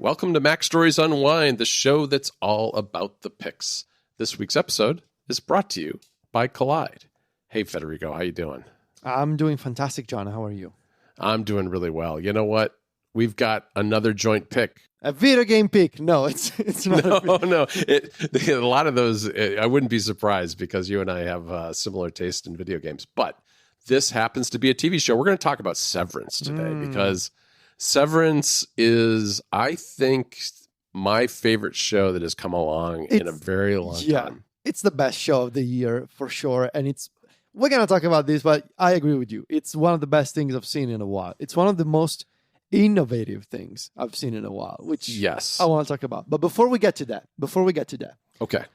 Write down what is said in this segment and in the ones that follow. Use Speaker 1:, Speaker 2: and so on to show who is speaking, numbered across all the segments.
Speaker 1: Welcome to Mac Stories Unwind, the show that's all about the picks. This week's episode is brought to you by Collide. Hey, Federico, how you doing?
Speaker 2: I'm doing fantastic, John. How are you?
Speaker 1: I'm doing really well. You know what? We've got another joint pick.
Speaker 2: A video game pick. No, it's not.
Speaker 1: No. A lot of those, I wouldn't be surprised because you and I have similar taste in video games. But this happens to be a TV show. We're going to talk about Severance today because Severance is, I think, my favorite show that has come along in a very long time.
Speaker 2: It's the best show of the year for sure. And we're going to talk about this, but I agree with you. It's one of the best things I've seen in a while. It's one of the most innovative things I've seen in a while, which I want to talk about. But before we get to that,
Speaker 1: okay,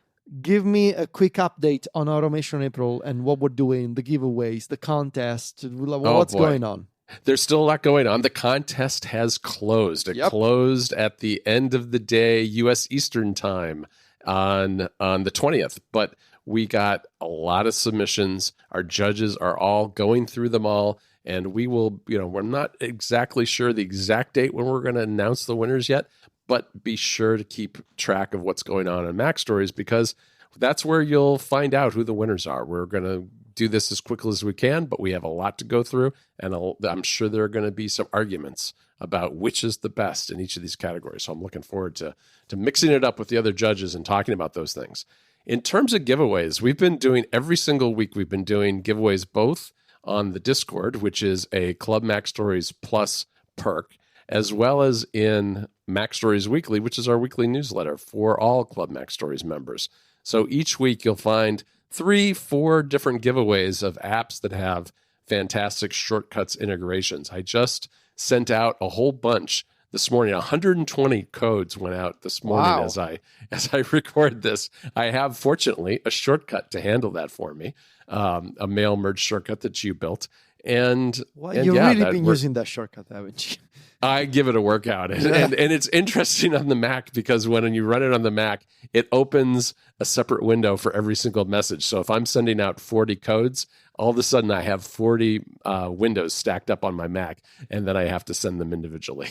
Speaker 2: give me a quick update on Automation April and what we're doing, the giveaways, the contest, what's going on.
Speaker 1: There's still a lot going on. The contest has closed. It closed at the end of the day, U.S. Eastern time on the 20th. But we got a lot of submissions. Our judges are all going through them all. And we will, we're not exactly sure the exact date when we're going to announce the winners yet. But be sure to keep track of what's going on in Mac Stories because that's where you'll find out who the winners are. We're going to do this as quickly as we can, but we have a lot to go through, and I'm sure there are going to be some arguments about which is the best in each of these categories. So I'm looking forward to mixing it up with the other judges and talking about those things. In terms of giveaways, we've been doing every single week, we've been doing giveaways both on the Discord, which is a Club Mac Stories Plus perk, as well as in Mac Stories Weekly, which is our weekly newsletter for all Club Mac Stories members. So each week you'll find 3-4 different giveaways of apps that have fantastic shortcuts integrations. I just sent out a whole bunch this morning. 120 codes went out this morning as I record this. I have, fortunately, a shortcut to handle that for me, a mail merge shortcut that you built. And
Speaker 2: you've really been using that shortcut, haven't you?
Speaker 1: I give it a workout. And it's interesting on the Mac because when you run it on the Mac, it opens a separate window for every single message. So if I'm sending out 40 codes, all of a sudden I have 40 windows stacked up on my Mac, and then I have to send them individually,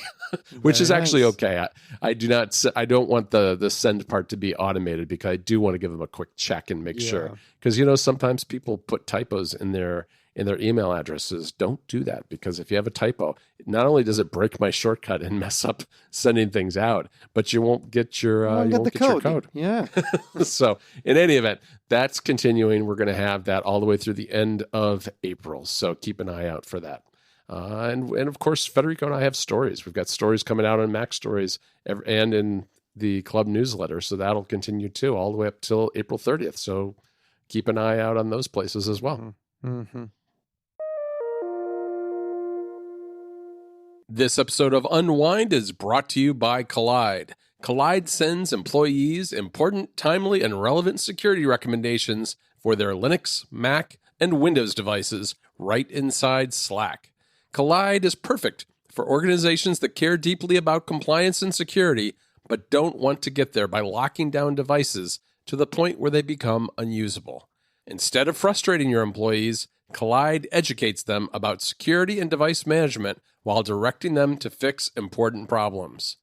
Speaker 1: which is actually okay. I don't want the send part to be automated because I do want to give them a quick check and make sure. Because, sometimes people put typos in their email addresses. Don't do that because if you have a typo, not only does it break my shortcut and mess up sending things out, but you won't get your code.
Speaker 2: Yeah.
Speaker 1: So in any event, that's continuing. We're going to have that all the way through the end of April. So keep an eye out for that. And of course, Federico and I have stories. We've got stories coming out on Mac Stories and in the club newsletter. So that'll continue too, all the way up till April 30th. So keep an eye out on those places as well.
Speaker 2: Mm-hmm.
Speaker 1: This episode of Unwind is brought to you by Collide. Collide sends employees important, timely, and relevant security recommendations for their Linux, Mac, and Windows devices right inside Slack. Collide is perfect for organizations that care deeply about compliance and security, but don't want to get there by locking down devices to the point where they become unusable. Instead of frustrating your employees, Collide educates them about security and device management while directing them to fix important problems.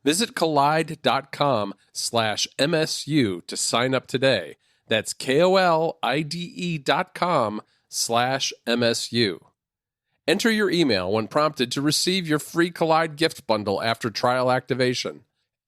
Speaker 1: Visit collide.com/MSU to sign up today. That's KOLIDE.com/MSU. Enter your email when prompted to receive your free Collide gift bundle after trial activation.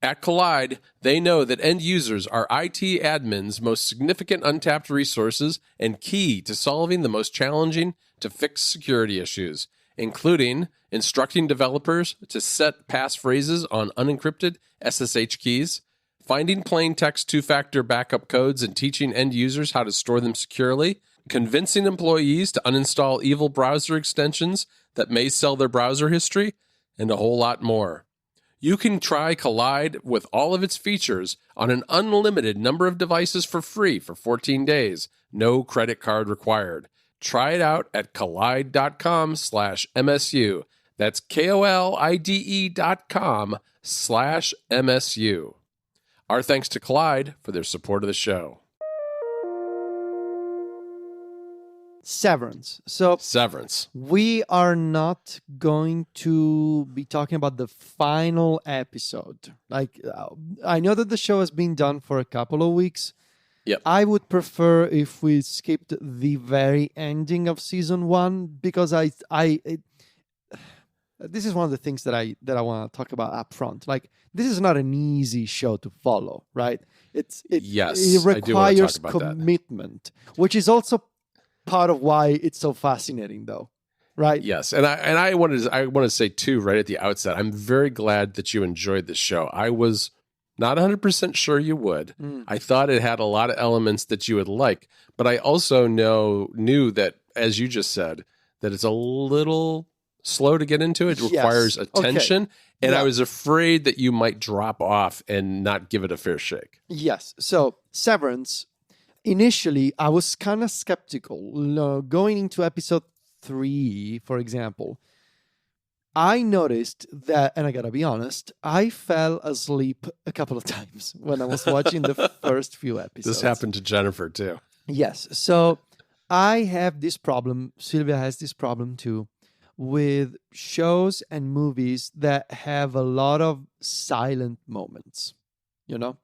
Speaker 1: At Collide, they know that end users are IT admins' most significant untapped resources and key to solving the most challenging to fix security issues, including instructing developers to set passphrases on unencrypted SSH keys, finding plain text two-factor backup codes and teaching end users how to store them securely, convincing employees to uninstall evil browser extensions that may sell their browser history, and a whole lot more. You can try Collide with all of its features on an unlimited number of devices for free for 14 days. No credit card required. Try it out at collide.com/MSU. That's KOLIDE.com/MSU. Our thanks to Collide for their support of the show.
Speaker 2: Severance.
Speaker 1: Severance.
Speaker 2: We are not going to be talking about the final episode. I know that the show has been done for a couple of weeks.
Speaker 1: Yep.
Speaker 2: I would prefer if we skipped the very ending of season 1 because this is one of the things that I want to talk about up front. Like, this is not an easy show to follow, right? It requires commitment, which is also part of why it's so fascinating, though, right?
Speaker 1: Yes, and I want to say too, right at the outset, I'm very glad that you enjoyed the show. I was not 100% sure you would. I thought it had a lot of elements that you would like, but I also knew that, as you just said, that it's a little slow to get into. It requires attention, and I was afraid that you might drop off and not give it a fair shake.
Speaker 2: Yes. So Severance, initially, I was kind of skeptical. Going into episode 3, for example, I noticed that, and I gotta be honest, I fell asleep a couple of times when I was watching the first few episodes.
Speaker 1: This happened to Jennifer too.
Speaker 2: Yes. So I have this problem. Sylvia has this problem too with shows and movies that have a lot of silent moments, you know?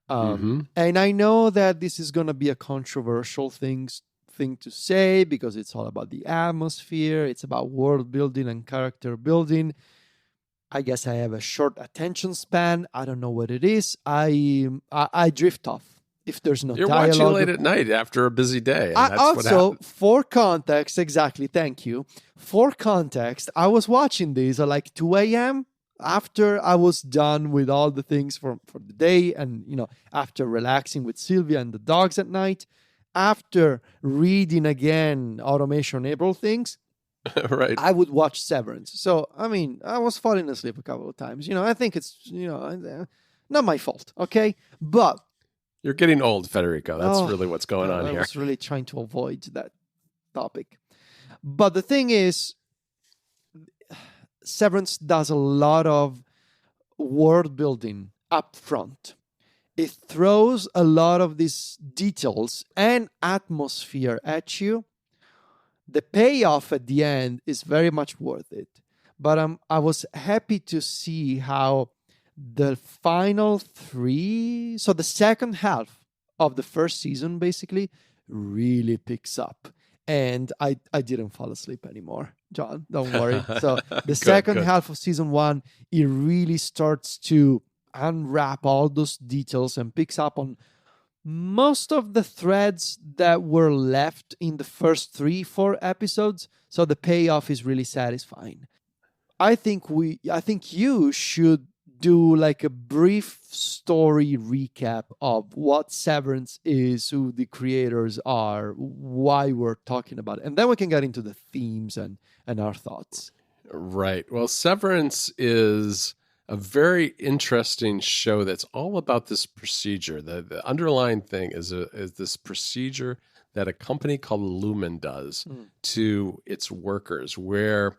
Speaker 2: And I know that this is going to be a controversial thing to say because it's all about the atmosphere. It's about world building and character building. I guess I have a short attention span. I don't know what it is. I drift off if there's no dialogue.
Speaker 1: You're watching late at night after a busy day. And that's what happens.
Speaker 2: For context, exactly. Thank you. For context, I was watching these at like 2 a.m. after I was done with all the things for the day, and after relaxing with Sylvia and the dogs at night, after reading again Automation April things,
Speaker 1: right?
Speaker 2: I would watch Severance. So I was falling asleep a couple of times. I think it's not my fault, okay? But
Speaker 1: you're getting old, Federico. That's really what's going on here.
Speaker 2: I was really trying to avoid that topic. But the thing is, Severance does a lot of world building up front. It throws a lot of these details and atmosphere at you. The payoff at the end is very much worth it. But I was happy to see how the final 3, so the second half of the first season basically really picks up. And I didn't fall asleep anymore, John. Don't worry. So the second half of season 1, it really starts to unwrap all those details and picks up on most of the threads that were left in the first 3-4 episodes. So the payoff is really satisfying. I think you should do like a brief story recap of what Severance is, who the creators are, why we're talking about it. And then we can get into the themes and our thoughts.
Speaker 1: Right. Well, Severance is a very interesting show that's all about this procedure. The underlying thing is this procedure that a company called Lumen does to its workers, where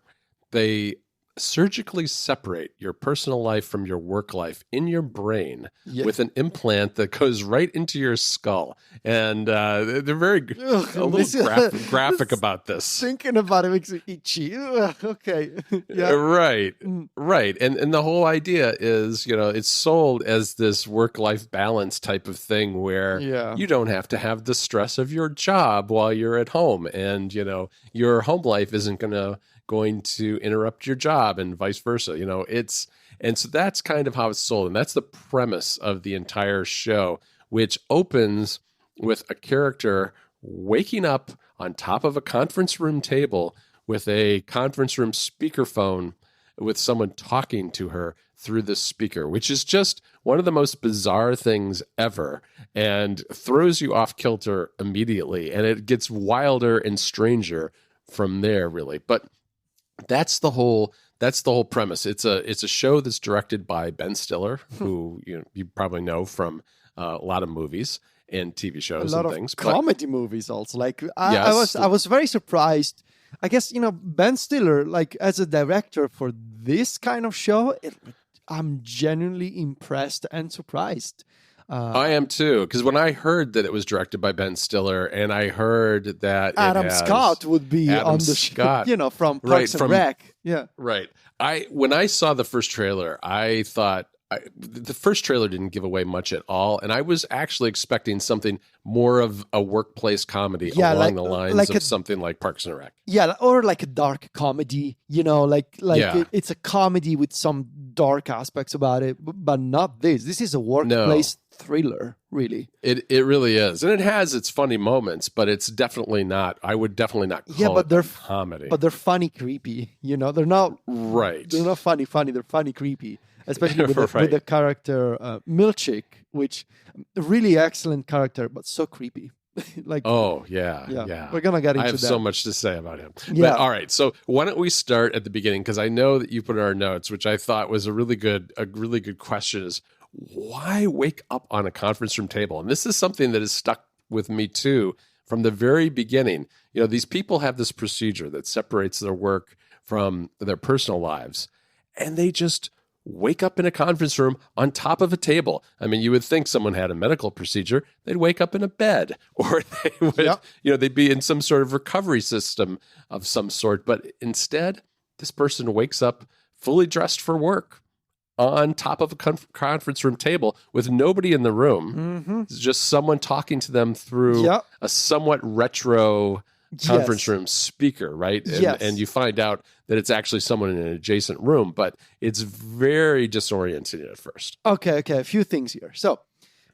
Speaker 1: they surgically separate your personal life from your work life in your brain with an implant that goes right into your skull. And they're very graphic about this.
Speaker 2: Thinking about it makes it itchy. Okay. Yeah.
Speaker 1: Right. And the whole idea is, it's sold as this work-life balance type of thing where you don't have to have the stress of your job while you're at home. And, your home life isn't going to interrupt your job and vice versa. And so that's kind of how it's sold. And that's the premise of the entire show, which opens with a character waking up on top of a conference room table with a conference room speakerphone with someone talking to her through the speaker, which is just one of the most bizarre things ever and throws you off kilter immediately. And it gets wilder and stranger from there, really. But that's the whole premise. It's a show that's directed by Ben Stiller, who you probably know from a lot of movies and TV shows and things.
Speaker 2: A lot of comedy movies also. Like I was very surprised. I guess Ben Stiller, like as a director for this kind of show, I'm genuinely impressed and surprised.
Speaker 1: I am too, because when I heard that it was directed by Ben Stiller, and I heard that
Speaker 2: Adam Scott would be on the Scott, from Parks and Rec. Yeah,
Speaker 1: right. When I saw the first trailer, I thought the first trailer didn't give away much at all, and I was actually expecting something more of a workplace comedy along the lines of something like Parks and Rec.
Speaker 2: Yeah, or like a dark comedy, it's a comedy with some dark aspects about it, but not this. This is a workplace thriller, really.
Speaker 1: It really is, and it has its funny moments, but it's definitely not. I would definitely not call it a comedy.
Speaker 2: But they're funny, creepy. They're not
Speaker 1: right.
Speaker 2: They're not funny. They're funny, creepy. Especially with the character Milchick, which really excellent character, but so creepy.
Speaker 1: Yeah.
Speaker 2: We're gonna get into that.
Speaker 1: I have so much to say about him. Yeah. But, all right, so why don't we start at the beginning? Because I know that you put in our notes, which I thought was a really good question. Is why wake up on a conference room table? And this is something that has stuck with me too from the very beginning. These people have this procedure that separates their work from their personal lives, and they just wake up in a conference room on top of a table. I mean, you would think someone had a medical procedure, they'd wake up in a bed, or they would, they'd be in some sort of recovery system of some sort. But instead, this person wakes up fully dressed for work on top of a conference room table with nobody in the room. Mm-hmm. It's just someone talking to them through a somewhat retro conference room speaker, right? And you find out that it's actually someone in an adjacent room, but it's very disorienting at first.
Speaker 2: Okay. A few things here. So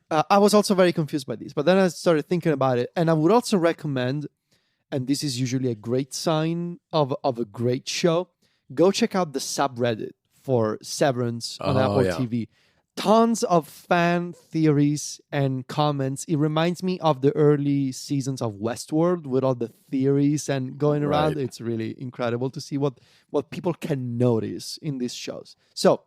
Speaker 2: I was also very confused by this, but then I started thinking about it, and I would also recommend, and this is usually a great sign of a great show, go check out the subreddit for Severance on Apple TV. Tons of fan theories and comments. It reminds me of the early seasons of Westworld with all the theories and going around. Right. It's really incredible to see what people can notice in these shows. So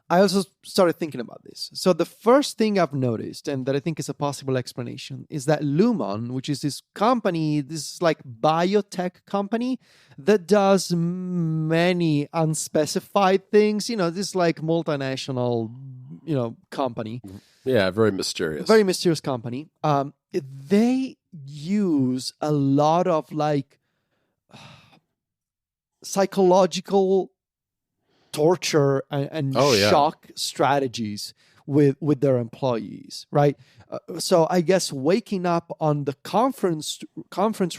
Speaker 2: I also started thinking about this. So the first thing I've noticed, and that I think is a possible explanation, is that Lumon, which is this company, this like biotech company that does many unspecified things, this like multinational, company.
Speaker 1: Yeah, very mysterious.
Speaker 2: Very mysterious company. They use a lot of like psychological torture and shock strategies with their employees, right? So I guess waking up on the conference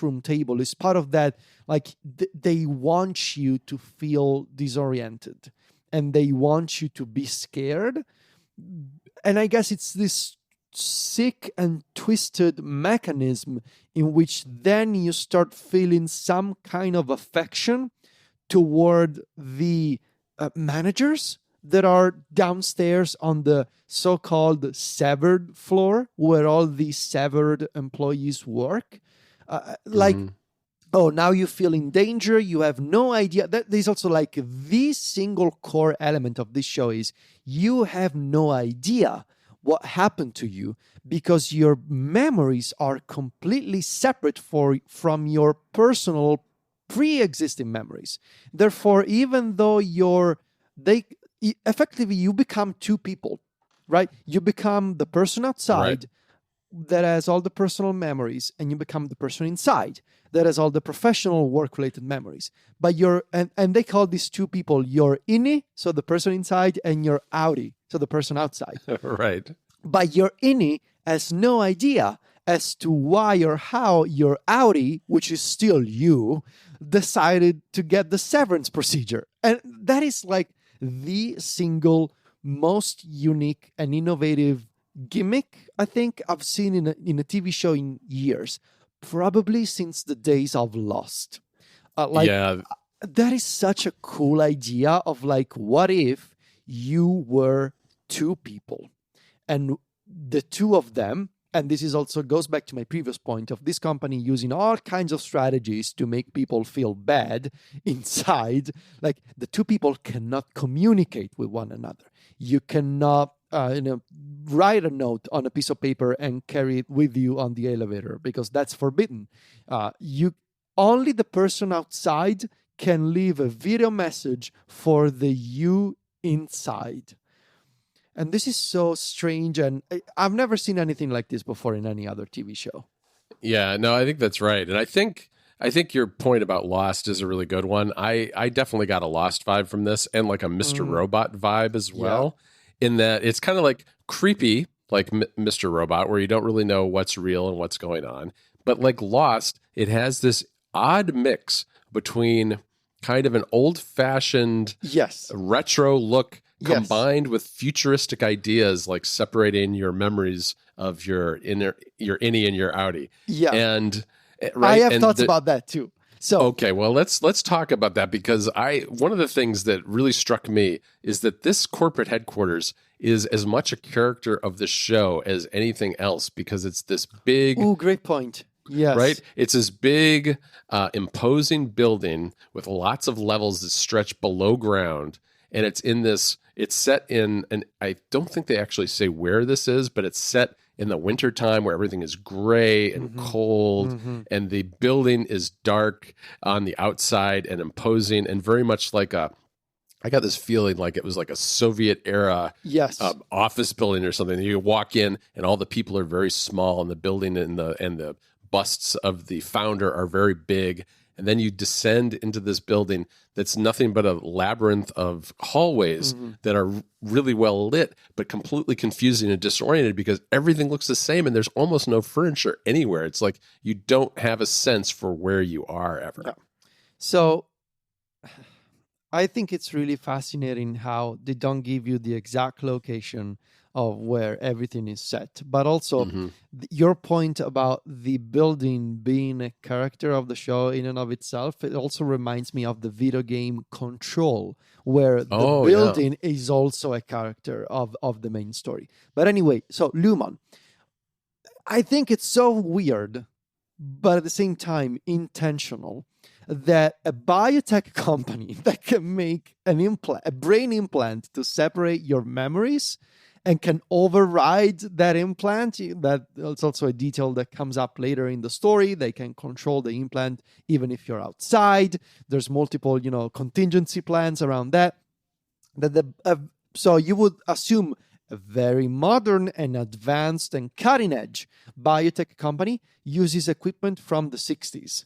Speaker 2: room table is part of that. Like they want you to feel disoriented, and they want you to be scared. And I guess it's this sick and twisted mechanism in which then you start feeling some kind of affection toward the managers that are downstairs on the so-called severed floor where all the severed employees work. Now you feel in danger. You have no idea. There's also like the single core element of this show is you have no idea what happened to you because your memories are completely separate from your personal pre-existing memories. Therefore, even though effectively you become two people, right? You become the person outside that has all the personal memories, and you become the person inside that has all the professional work-related memories. But and they call these two people your innie, so the person inside, and your outie, so the person outside.
Speaker 1: Right.
Speaker 2: But your innie has no idea as to why or how your outie, which is still you, decided to get the severance procedure. And that is like the single most unique and innovative gimmick I think I've seen in a TV show in years, probably since the days of Lost. That is such a cool idea of like, what if you were two people and the two of them, and this is also goes back to my previous point of this company using all kinds of strategies to make people feel bad inside. Like the two people cannot communicate with one another. You cannot, write a note on a piece of paper and carry it with you on the elevator because that's forbidden. Only the person outside can leave a video message for the you inside. And this is so strange, and I've never seen anything like this before in any other TV show.
Speaker 1: Yeah, no, I think that's right. And I think your point about Lost is a really good one. I definitely got a Lost vibe from this, and like a Mr. Robot vibe as well, in that it's kind of like creepy, like Mr. Robot, where you don't really know what's real and what's going on. But like Lost, it has this odd mix between kind of an old-fashioned retro look combined with futuristic ideas, like separating your memories of your innie and your outie.
Speaker 2: Yeah.
Speaker 1: And
Speaker 2: I have thoughts about that too. So
Speaker 1: okay, well let's talk about that, because one of the things that really struck me is that this corporate headquarters is as much a character of the show as anything else, because it's this big
Speaker 2: great point. Yes.
Speaker 1: Right? It's this big, imposing building with lots of levels that stretch below ground. And it's set in, and I don't think they actually say where this is, but it's set in the wintertime where everything is gray and cold, and the building is dark on the outside and imposing, and very much like I got this feeling like it was like a Soviet era office building or something. You walk in and all the people are very small, and the building and the busts of the founder are very big. And then you descend into this building that's nothing but a labyrinth of hallways that are really well lit, but completely confusing and disoriented because everything looks the same and there's almost no furniture anywhere. It's like you don't have a sense for where you are ever.
Speaker 2: Yeah. So I think it's really fascinating how they don't give you the exact location of where everything is set, but also your point about the building being a character of the show in and of itself, it also reminds me of the video game Control, where the building is also a character of the main story. But anyway, so Lumon, I think it's so weird, but at the same time intentional, that a biotech company that can make a brain implant to separate your memories and can override that implant. That's also a detail that comes up later in the story. They can control the implant even if you're outside. There's multiple, contingency plans around that. So you would assume a very modern and advanced and cutting-edge biotech company uses equipment from the 60s.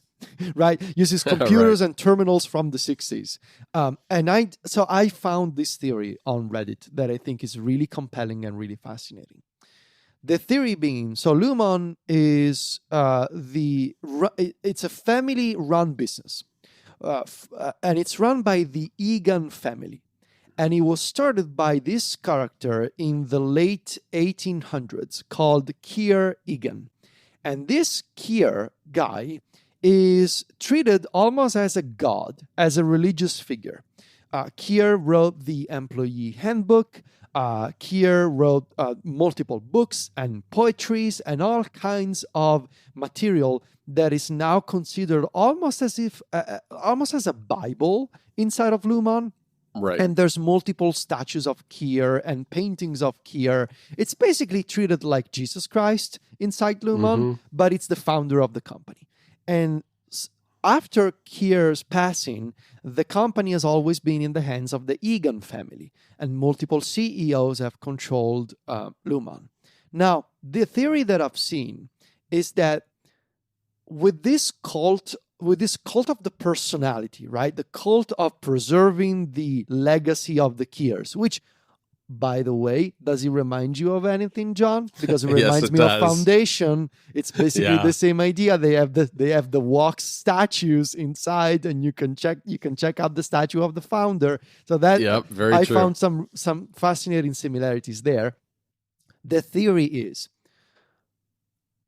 Speaker 2: Right, uses computers and terminals from the 60s, and I found this theory on Reddit that I think is really compelling and really fascinating. The theory being, so Lumon is it's a family-run business, and it's run by the Egan family, and it was started by this character in the late 1800s called Keir Egan, and this Keir guy is treated almost as a god, as a religious figure. Keir wrote the employee handbook. Keir wrote multiple books and poetries and all kinds of material that is now considered almost as a Bible inside of Lumon.
Speaker 1: Right.
Speaker 2: And there's multiple statues of Keir and paintings of Keir. It's basically treated like Jesus Christ inside Lumon, but it's the founder of the company. And after Keir's passing, the company has always been in the hands of the Egan family, and multiple CEOs have controlled Lumon. Now, the theory that I've seen is that with this cult of the personality, right, the cult of preserving the legacy of the Keirs, which, by the way, does it remind you of anything, John? Because it reminds me of Foundation. It's basically the same idea. They have the walk statues inside, and you can check out the statue of the founder. So that I found some fascinating similarities there. The theory is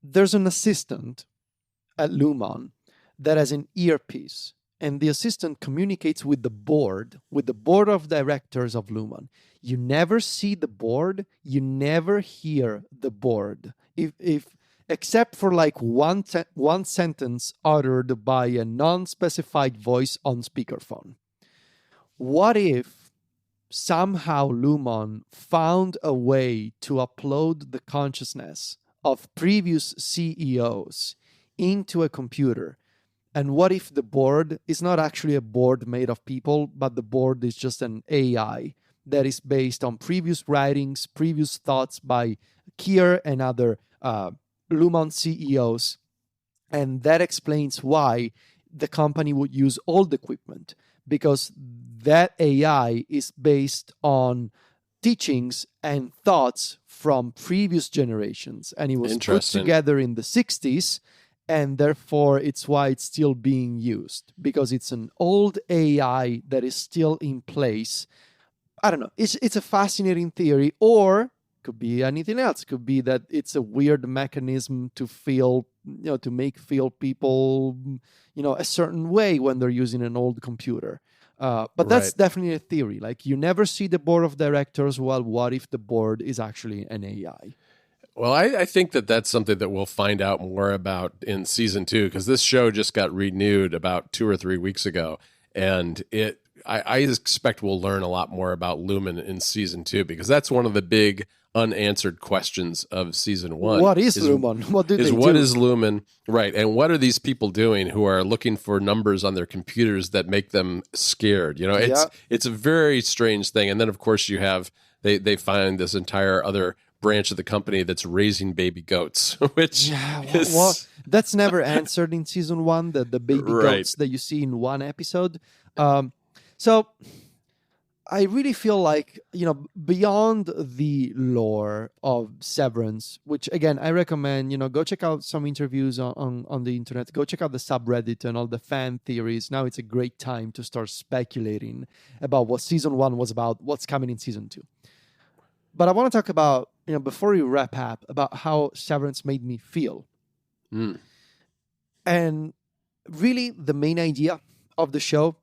Speaker 2: there's an assistant at Lumon that has an earpiece, and the assistant communicates with the board of directors of Lumon. You never see the board, you never hear the board, if except for like one sentence uttered by a non-specified voice on speakerphone. What if somehow Lumon found a way to upload the consciousness of previous CEOs into a computer? And what if the board is not actually a board made of people, but the board is just an AI that is based on previous writings, previous thoughts by Kier and other Lumon CEOs. And that explains why the company would use old equipment, because that AI is based on teachings and thoughts from previous generations. And it was put together in the 60s, and therefore it's why it's still being used, because it's an old AI that is still in place. I don't know. It's a fascinating theory, or could be anything else. Could be that it's a weird mechanism to feel, to make feel people, a certain way when they're using an old computer. But that's definitely a theory. Like, you never see the board of directors. Well, what if the board is actually an AI?
Speaker 1: Well, I think that's something that we'll find out more about in season 2, because this show just got renewed about 2 or 3 weeks ago, and I expect we'll learn a lot more about Lumen in season 2, because that's one of the big unanswered questions of season 1.
Speaker 2: What is Lumen? What do they do?
Speaker 1: What is Lumen? Right. And what are these people doing who are looking for numbers on their computers that make them scared? It's a very strange thing. And then, of course, you have, they find this entire other branch of the company that's raising baby goats, which
Speaker 2: that's never answered in season 1, the baby goats that you see in one episode. So I really feel like, beyond the lore of Severance, which, again, I recommend, go check out some interviews on the internet, go check out the subreddit and all the fan theories. Now it's a great time to start speculating about what season 1 was about, what's coming in season 2. But I want to talk about, before we wrap up, about how Severance made me feel. And really, the main idea of the show,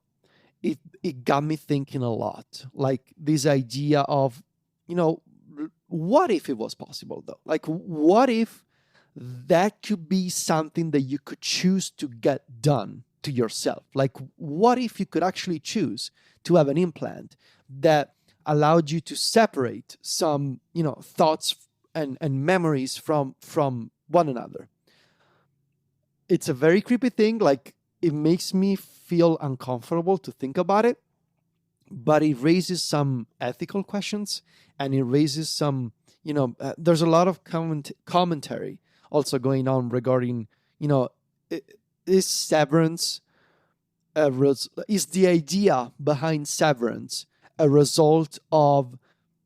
Speaker 2: it got me thinking a lot. Like, this idea of, what if it was possible, though? Like, what if that could be something that you could choose to get done to yourself? Like, what if you could actually choose to have an implant that allowed you to separate some, thoughts and memories from one another? It's a very creepy thing. Like, it makes me feel uncomfortable to think about it, but it raises some ethical questions, and it raises some, there's a lot of commentary also going on regarding, is Severance, is the idea behind Severance a result of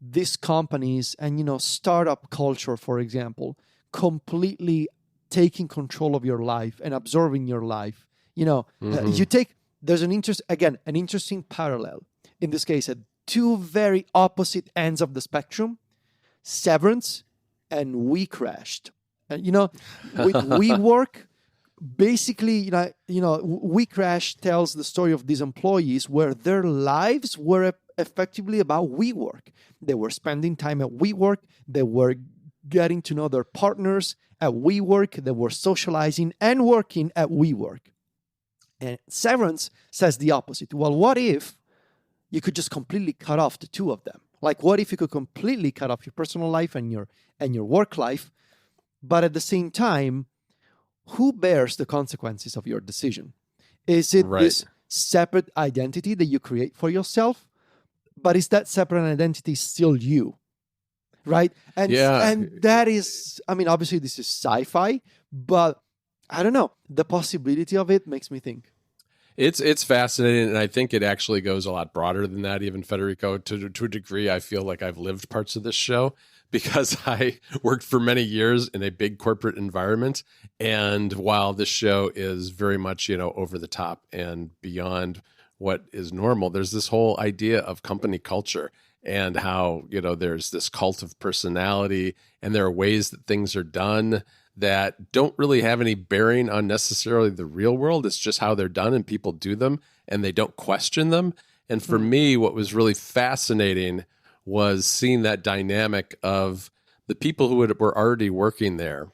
Speaker 2: these companies and, startup culture, for example, completely taking control of your life and absorbing your life? There's an interesting parallel in this case at two very opposite ends of the spectrum: Severance and We Crashed. With WeWork, basically, We Crashed tells the story of these employees where their lives were effectively about WeWork. They were spending time at WeWork. They were getting to know their partners at WeWork. They were socializing and working at WeWork. And Severance says the opposite. Well, what if you could just completely cut off the two of them? Like, what if you could completely cut off your personal life and your work life, but at the same time, who bears the consequences of your decision? Is it this separate identity that you create for yourself? But is that separate identity still you? Right? And that is, obviously this is sci-fi, but I don't know. The possibility of it makes me think.
Speaker 1: It's fascinating, and I think it actually goes a lot broader than that, even, Federico. To a degree, I feel like I've lived parts of this show because I worked for many years in a big corporate environment. And while this show is very much, over the top and beyond what is normal, there's this whole idea of company culture and how, there's this cult of personality, and there are ways that things are done that don't really have any bearing on necessarily the real world. It's just how they're done, and people do them, and they don't question them. And for me, what was really fascinating was seeing that dynamic of the people who were already working there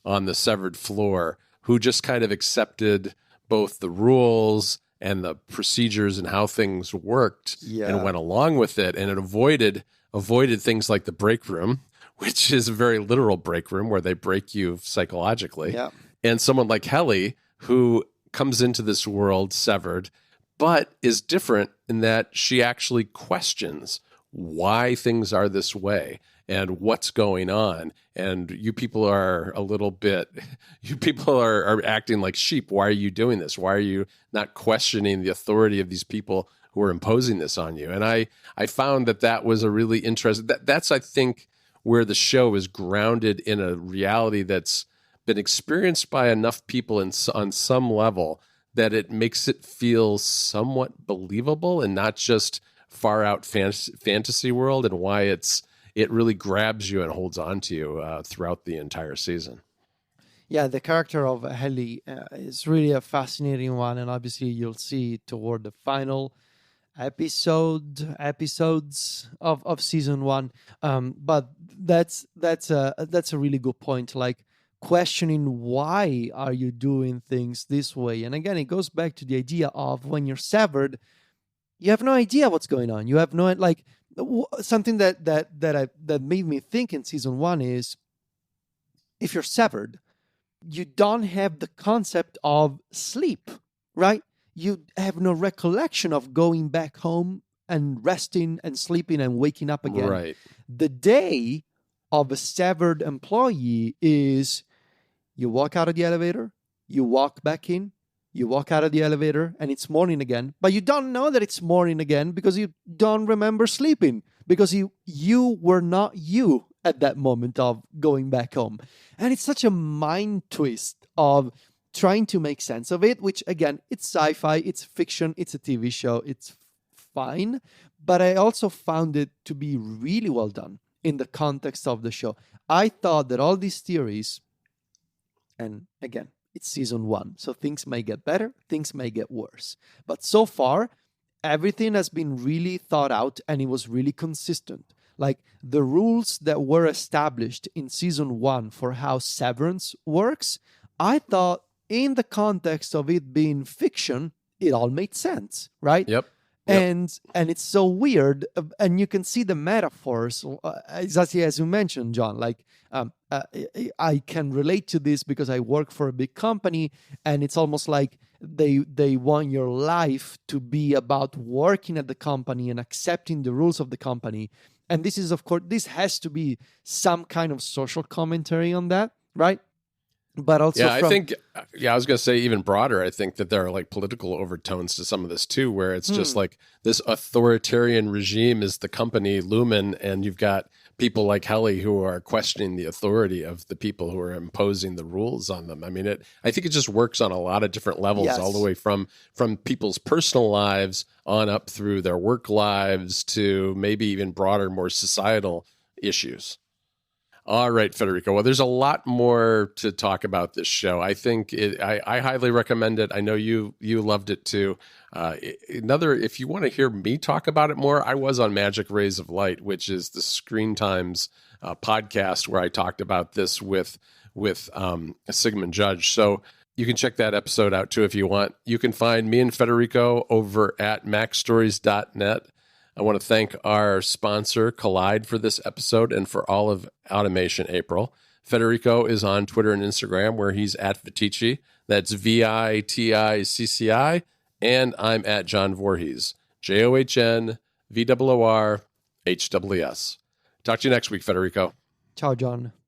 Speaker 1: on the severed floor, who just kind of accepted both the rules and the procedures and how things worked and went along with it. And it avoided things like the break room, which is a very literal break room where they break you psychologically. Yeah. And someone like Helly, who comes into this world severed, but is different in that she actually questions why things are this way and what's going on. And you people are are acting like sheep. Why are you doing this? Why are you not questioning the authority of these people who are imposing this on you? And I found that was a really interesting, that's, I think, where the show is grounded in a reality that's been experienced by enough people on some level that it makes it feel somewhat believable and not just far out fantasy world, and why it really grabs you and holds on to you throughout the entire season.
Speaker 2: Yeah, the character of Ellie is really a fascinating one, and obviously you'll see toward the final episodes of season 1. But that's a really good point. Like, questioning why are you doing things this way, and again, it goes back to the idea of when you're severed, you have no idea what's going on. You have no, like, something that made me think in season 1 is, if you're severed, you don't have the concept of sleep, right? You have no recollection of going back home and resting and sleeping and waking up again.
Speaker 1: Right.
Speaker 2: The day of a severed employee is, you walk out of the elevator, you walk back in, you walk out of the elevator, and it's morning again. But you don't know that it's morning again because you don't remember sleeping, because you were not you at that moment of going back home. And it's such a mind twist of trying to make sense of it, which, again, it's sci-fi, it's fiction, it's a TV show, it's fine. But I also found it to be really well done in the context of the show. I thought that all these theories, and again, it's season 1, so things may get better, things may get worse. But so far, everything has been really thought out, and it was really consistent. Like, the rules that were established in season 1 for how Severance works, I thought in the context of it being fiction, it all made sense, right?
Speaker 1: Yep.
Speaker 2: And it's so weird, and you can see the metaphors, exactly as you mentioned, John. Like, I can relate to this because I work for a big company, and it's almost like they want your life to be about working at the company and accepting the rules of the company. And this is, of course, this has to be some kind of social commentary on that, right? But also,
Speaker 1: I think, I was going to say even broader. I think that there are like political overtones to some of this too, where it's just like this authoritarian regime is the company Lumen, and you've got people like Helly who are questioning the authority of the people who are imposing the rules on them. I mean, I think it just works on a lot of different levels, all the way from people's personal lives on up through their work lives to maybe even broader, more societal issues. All right, Federico. Well, there's a lot more to talk about this show. I think I highly recommend it. I know you loved it too. If you want to hear me talk about it more, I was on Magic Rays of Light, which is the Screen Times podcast where I talked about this with Sigmund Judge. So you can check that episode out too if you want. You can find me and Federico over at macstories.net. I want to thank our sponsor, Collide, for this episode and for all of Automation April. Federico is on Twitter and Instagram, where he's at Viticci. That's VITICCI. And I'm at John Voorhees, JOHNVOORHWS. Talk to you next week, Federico.
Speaker 2: Ciao, John.